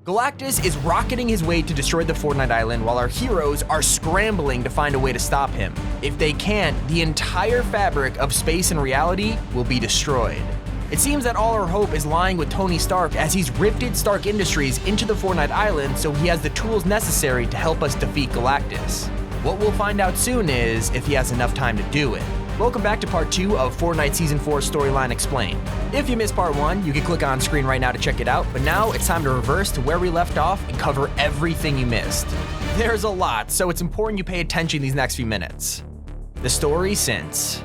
Galactus is rocketing his way to destroy the Fortnite island while our heroes are scrambling to find a way to stop him. If they can't, the entire fabric of space and reality will be destroyed. It seems that all our hope is lying with Tony Stark as he's rifted Stark Industries into the Fortnite island so he has the tools necessary to help us defeat Galactus. What we'll find out soon is if he has enough time to do it. Welcome back to part 2 of Fortnite Season 4 Storyline Explained. If you missed part 1, you can click on screen right now to check it out, but now it's time to reverse to where we left off and cover everything you missed. There's a lot, so it's important you pay attention these next few minutes. The story since.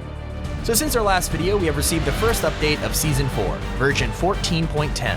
So since our last video, we have received the first update of Season 4, version 14.10.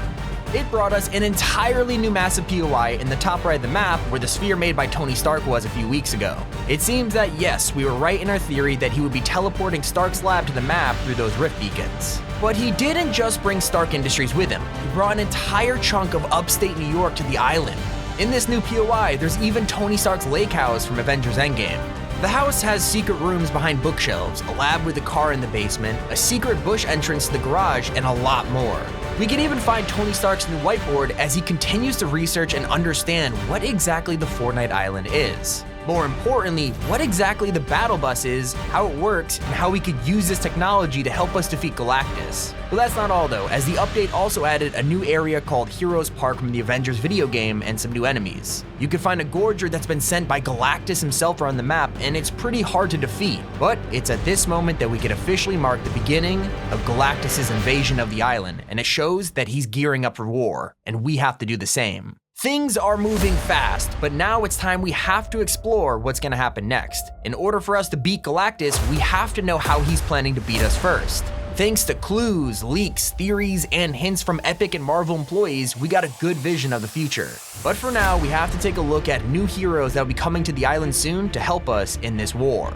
It brought us an entirely new massive POI in the top right of the map where the sphere made by Tony Stark was a few weeks ago. It seems that yes, we were right in our theory that he would be teleporting Stark's lab to the map through those rift beacons. But he didn't just bring Stark Industries with him, he brought an entire chunk of upstate New York to the island. In this new POI, there's even Tony Stark's lake house from Avengers Endgame. The house has secret rooms behind bookshelves, a lab with a car in the basement, a secret bush entrance to the garage, and a lot more. We can even find Tony Stark's new whiteboard as he continues to research and understand what exactly the Fortnite island is. More importantly, what exactly the battle bus is, how it works, and how we could use this technology to help us defeat Galactus. But that's not all though, as the update also added a new area called Heroes Park from the Avengers video game and some new enemies. You can find a Gorger that's been sent by Galactus himself around the map, and it's pretty hard to defeat. But it's at this moment that we can officially mark the beginning of Galactus' invasion of the island, and it shows that he's gearing up for war, and we have to do the same. Things are moving fast, but now it's time we have to explore what's gonna happen next. In order for us to beat Galactus, we have to know how he's planning to beat us first. Thanks to clues, leaks, theories, and hints from Epic and Marvel employees, we got a good vision of the future. But for now, we have to take a look at new heroes that will be coming to the island soon to help us in this war.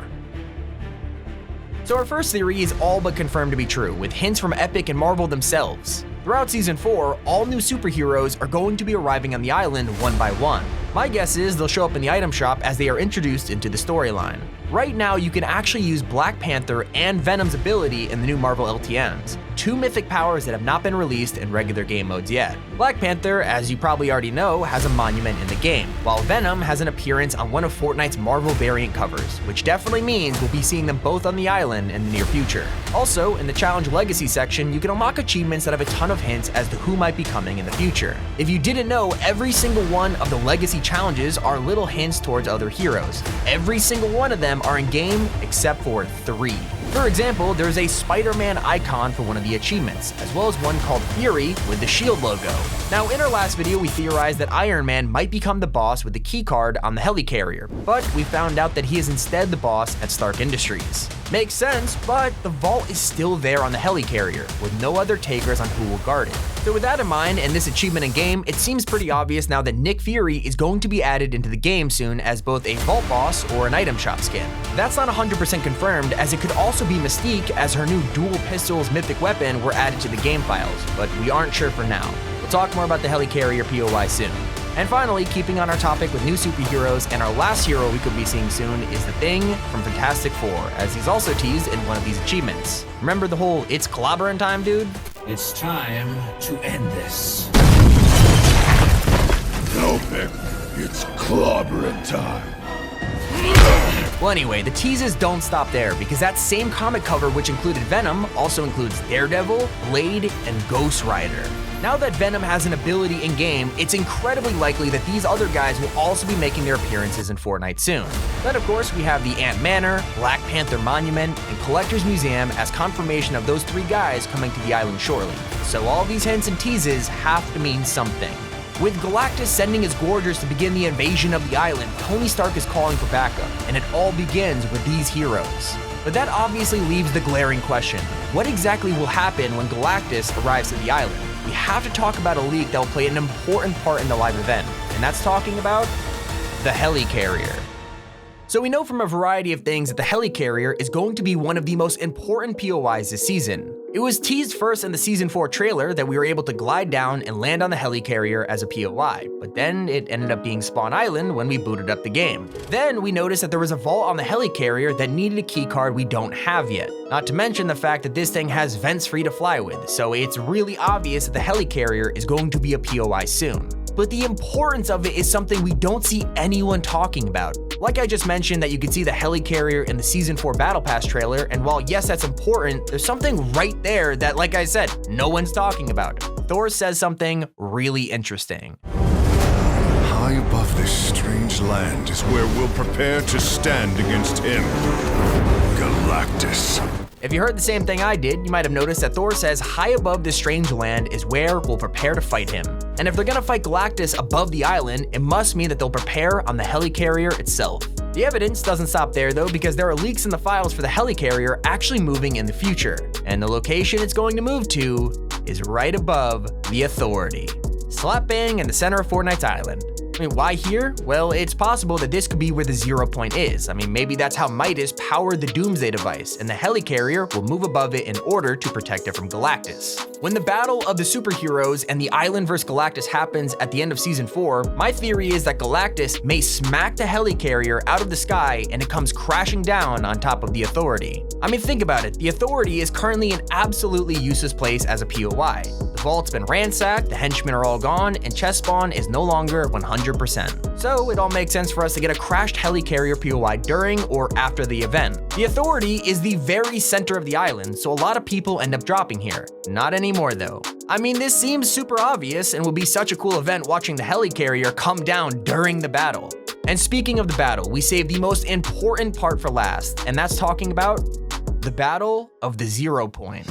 So our first theory is all but confirmed to be true, with hints from Epic and Marvel themselves. Throughout Season 4, all new superheroes are going to be arriving on the island one by one. My guess is they'll show up in the item shop as they are introduced into the storyline. Right now, you can actually use Black Panther and Venom's ability in the new Marvel LTMs, two mythic powers that have not been released in regular game modes yet. Black Panther, as you probably already know, has a monument in the game, while Venom has an appearance on one of Fortnite's Marvel variant covers, which definitely means we'll be seeing them both on the island in the near future. Also, in the Challenge Legacy section, you can unlock achievements that have a ton of hints as to who might be coming in the future. If you didn't know, every single one of the Legacy challenges are little hints towards other heroes. Every single one of them are in game except for 3. For example, there's a Spider-Man icon for one of the achievements, as well as one called Fury with the shield logo. Now, in our last video, we theorized that Iron Man might become the boss with the keycard on the Heli Carrier, but we found out that he is instead the boss at Stark Industries. Makes sense, but the vault is still there on the Heli Carrier, with no other takers on who will guard it. So with that in mind, and this achievement in game, it seems pretty obvious now that Nick Fury is going to be added into the game soon as both a vault boss or an item shop skin. That's not 100% confirmed, as it could also be Mystique, as her new dual pistols mythic weapon were added to the game files, but we aren't sure for now. We'll talk more about the Heli Carrier POI soon. And finally, keeping on our topic with new superheroes, and our last hero we could be seeing soon is the Thing from Fantastic Four, as he's also teased in one of these achievements. Remember the whole "it's clobbering time" dude? It's time to end this. No, Vic, it's clobbering time. Well anyway, the teases don't stop there, because that same comic cover which included Venom also includes Daredevil, Blade, and Ghost Rider. Now that Venom has an ability in-game, it's incredibly likely that these other guys will also be making their appearances in Fortnite soon. Then of course we have the Ant Manor, Black Panther Monument, and Collector's Museum as confirmation of those 3 guys coming to the island shortly. So all these hints and teases have to mean something. With Galactus sending his Gorgers to begin the invasion of the island, Tony Stark is calling for backup, and it all begins with these heroes. But that obviously leaves the glaring question: what exactly will happen when Galactus arrives at the island? We have to talk about a leak that will play an important part in the live event, and that's talking about the Heli Carrier. So we know from a variety of things that the Heli Carrier is going to be one of the most important POIs this season. It was teased first in the Season 4 trailer that we were able to glide down and land on the Heli Carrier as a POI, but then it ended up being Spawn Island when we booted up the game. Then we noticed that there was a vault on the Heli Carrier that needed a keycard we don't have yet. Not to mention the fact that this thing has vents for you to fly with, so it's really obvious that the Heli Carrier is going to be a POI soon. but the importance of it is something we don't see anyone talking about. Like I just mentioned that you can see the Heli Carrier in the Season 4 Battle Pass trailer, and while yes, that's important, there's something right there that, like I said, no one's talking about. Thor says something really interesting. High above this strange land is where we'll prepare to stand against him, Galactus. If you heard the same thing I did, you might have noticed that Thor says high above this strange land is where we'll prepare to fight him. And if they're gonna fight Galactus above the island, it must mean that they'll prepare on the Heli Carrier itself. The evidence doesn't stop there though, because there are leaks in the files for the Heli Carrier actually moving in the future. And the location it's going to move to is right above the Authority. Slap bang in the center of Fortnite's island. I mean, why here? Well, it's possible that this could be where the 0 point is. I mean, maybe that's how Midas powered the Doomsday device, and the Heli Carrier will move above it in order to protect it from Galactus. When the battle of the superheroes and the island versus Galactus happens at the end of Season 4, my theory is that Galactus may smack the Heli Carrier out of the sky and it comes crashing down on top of the Authority. I mean, think about it. The Authority is currently an absolutely useless place as a POI. The vault's been ransacked, the henchmen are all gone, and chest spawn is no longer 100%. So it all makes sense for us to get a crashed Heli Carrier POI during or after the event. The Authority is the very center of the island, so a lot of people end up dropping here. Not anymore though. I mean, this seems super obvious and will be such a cool event watching the Heli Carrier come down during the battle. And speaking of the battle, we saved the most important part for last, and that's talking about the Battle of the 0 Point.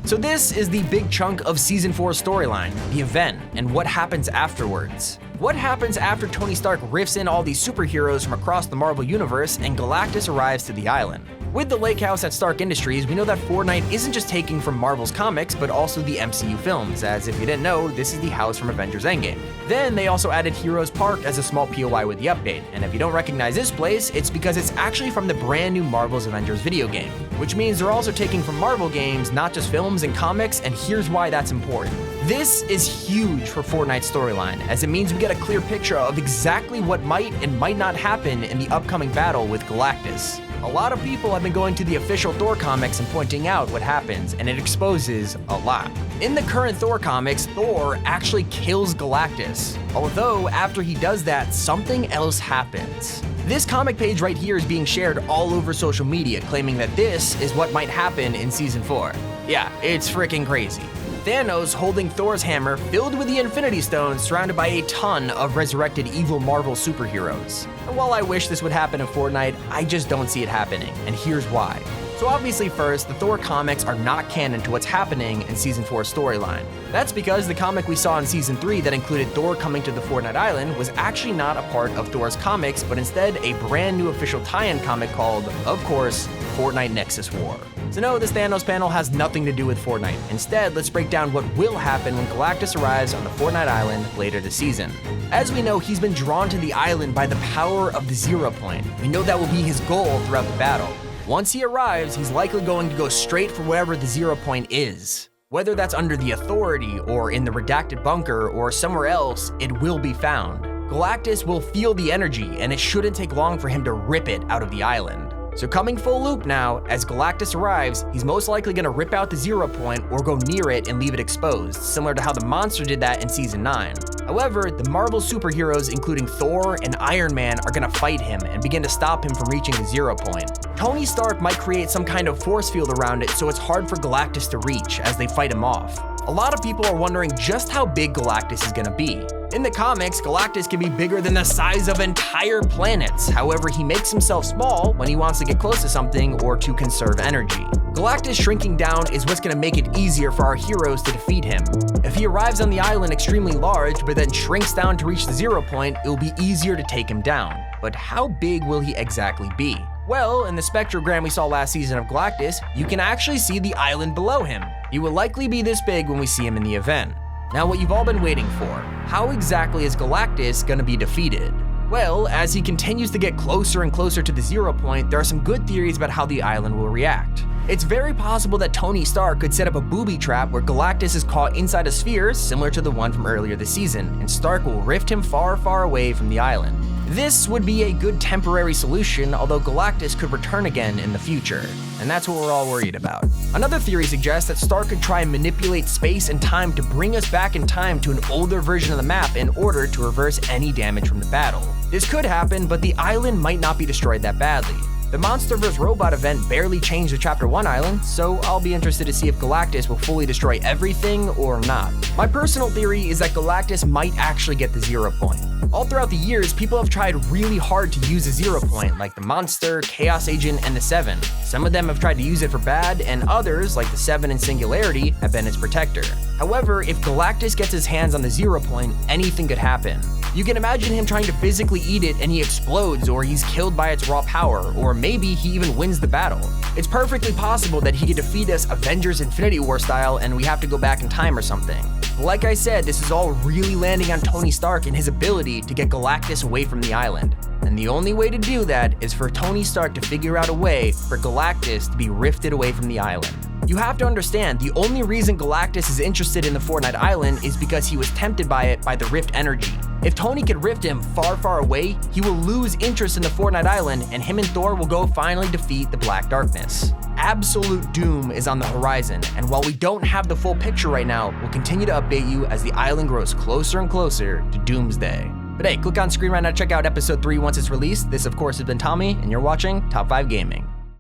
So this is the big chunk of Season 4's storyline, the event, and what happens afterwards. What happens after Tony Stark rifts in all these superheroes from across the Marvel Universe and Galactus arrives to the island? With the lake house at Stark Industries, we know that Fortnite isn't just taking from Marvel's comics, but also the MCU films, as if you didn't know, this is the house from Avengers Endgame. Then they also added Heroes Park as a small POI with the update, and if you don't recognize this place, it's because it's actually from the brand new Marvel's Avengers video game, which means they're also taking from Marvel games, not just films and comics, and here's why that's important. This is huge for Fortnite's storyline, as it means we get a clear picture of exactly what might and might not happen in the upcoming battle with Galactus. A lot of people have been going to the official Thor comics and pointing out what happens, and it exposes a lot. In the current Thor comics, Thor actually kills Galactus, although after he does that, something else happens. This comic page right here is being shared all over social media, claiming that this is what might happen in Season 4. Yeah, it's freaking crazy. Thanos holding Thor's hammer filled with the Infinity Stones, surrounded by a ton of resurrected evil Marvel superheroes. And while I wish this would happen in Fortnite, I just don't see it happening, and here's why. So obviously first, the Thor comics are not canon to what's happening in Season 4's storyline. That's because the comic we saw in Season 3 that included Thor coming to the Fortnite Island was actually not a part of Thor's comics, but instead a brand new official tie-in comic called, of course, Fortnite Nexus War. So no, this Thanos panel has nothing to do with Fortnite. Instead, let's break down what will happen when Galactus arrives on the Fortnite Island later this season. As we know, he's been drawn to the island by the power of the 0 Point. We know that will be his goal throughout the battle. Once he arrives, he's likely going to go straight for wherever the 0 Point is. Whether that's under the Authority or in the redacted bunker or somewhere else, it will be found. Galactus will feel the energy, and it shouldn't take long for him to rip it out of the island. So coming full loop now, as Galactus arrives, he's most likely going to rip out the 0 Point or go near it and leave it exposed, similar to how the monster did that in Season 9. However, the Marvel superheroes, including Thor and Iron Man, are going to fight him and begin to stop him from reaching the 0 Point. Tony Stark might create some kind of force field around it so it's hard for Galactus to reach as they fight him off. A lot of people are wondering just how big Galactus is going to be. In the comics, Galactus can be bigger than the size of entire planets. However, he makes himself small when he wants to get close to something or to conserve energy. Galactus shrinking down is what's going to make it easier for our heroes to defeat him. If he arrives on the island extremely large, but then shrinks down to reach the 0 Point, it will be easier to take him down. But how big will he exactly be? Well, in the spectrogram we saw last season of Galactus, you can actually see the island below him. He will likely be this big when we see him in the event. Now, what you've all been waiting for, how exactly is Galactus gonna be defeated? Well, as he continues to get closer and closer to the 0 Point, there are some good theories about how the island will react. It's very possible that Tony Stark could set up a booby trap where Galactus is caught inside a sphere similar to the one from earlier this season, and Stark will rift him far, far away from the island. This would be a good temporary solution, although Galactus could return again in the future, and that's what we're all worried about. Another theory suggests that Stark could try and manipulate space and time to bring us back in time to an older version of the map in order to reverse any damage from the battle. This could happen, but the island might not be destroyed that badly. The Monster vs. Robot event barely changed the Chapter 1 island, so I'll be interested to see if Galactus will fully destroy everything or not. My personal theory is that Galactus might actually get the 0 point. All throughout the years, people have tried really hard to use a 0 point, like the Monster, Chaos Agent, and the 7. Some of them have tried to use it for bad, and others, like the 7 and Singularity, have been its protector. However, if Galactus gets his hands on the 0 point, anything could happen. You can imagine him trying to physically eat it and he explodes, or he's killed by its raw power, or maybe he even wins the battle. It's perfectly possible that he could defeat us Avengers Infinity War style and we have to go back in time or something. Like I said, this is all really landing on Tony Stark and his ability to get Galactus away from the island. And the only way to do that is for Tony Stark to figure out a way for Galactus to be rifted away from the island. You have to understand, the only reason Galactus is interested in the Fortnite island is because he was tempted by it by the rift energy. If Tony could rift him far, far away, he will lose interest in the Fortnite island and him and Thor will go finally defeat the Black Darkness. Absolute doom is on the horizon, and while we don't have the full picture right now, we'll continue to update you as the island grows closer and closer to Doomsday. But hey, click on screen right now to check out episode 3 once it's released. This of course has been Tommy, and you're watching Top 5 Gaming.